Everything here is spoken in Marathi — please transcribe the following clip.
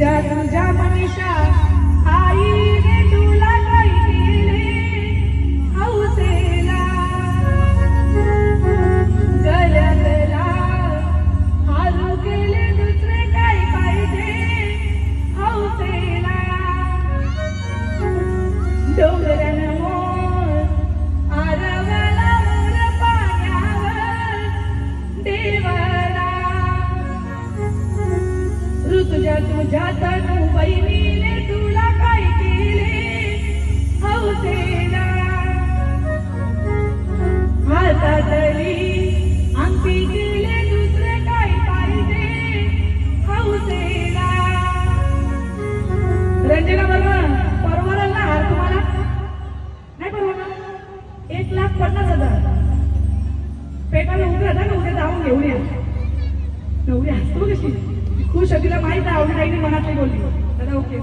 ऋतुजा तुझ्या मनीषा आईने तुला काही केले हौसेला गळ्यातला हारू केले दुसरे काय पाहिजे हौसेला डोंगरानं मोर आरवला मोर पाण्यावर देवला ऋतुजा तुझ्या तनू बहिणीने तुला काय केले हौसेला हातातली अंगठी केले दुसरे काय पाहिजे हौसेला रंजना बरोबर परवडेल ना हार तुम्हाला नाही परवडणार 1,50,000 पेटाला उभे राहता ना उद्या जाऊन घेऊन या एवढी हसतो कशी खुश तिला माहित आहे आवडी मनातली बोलली. ओके.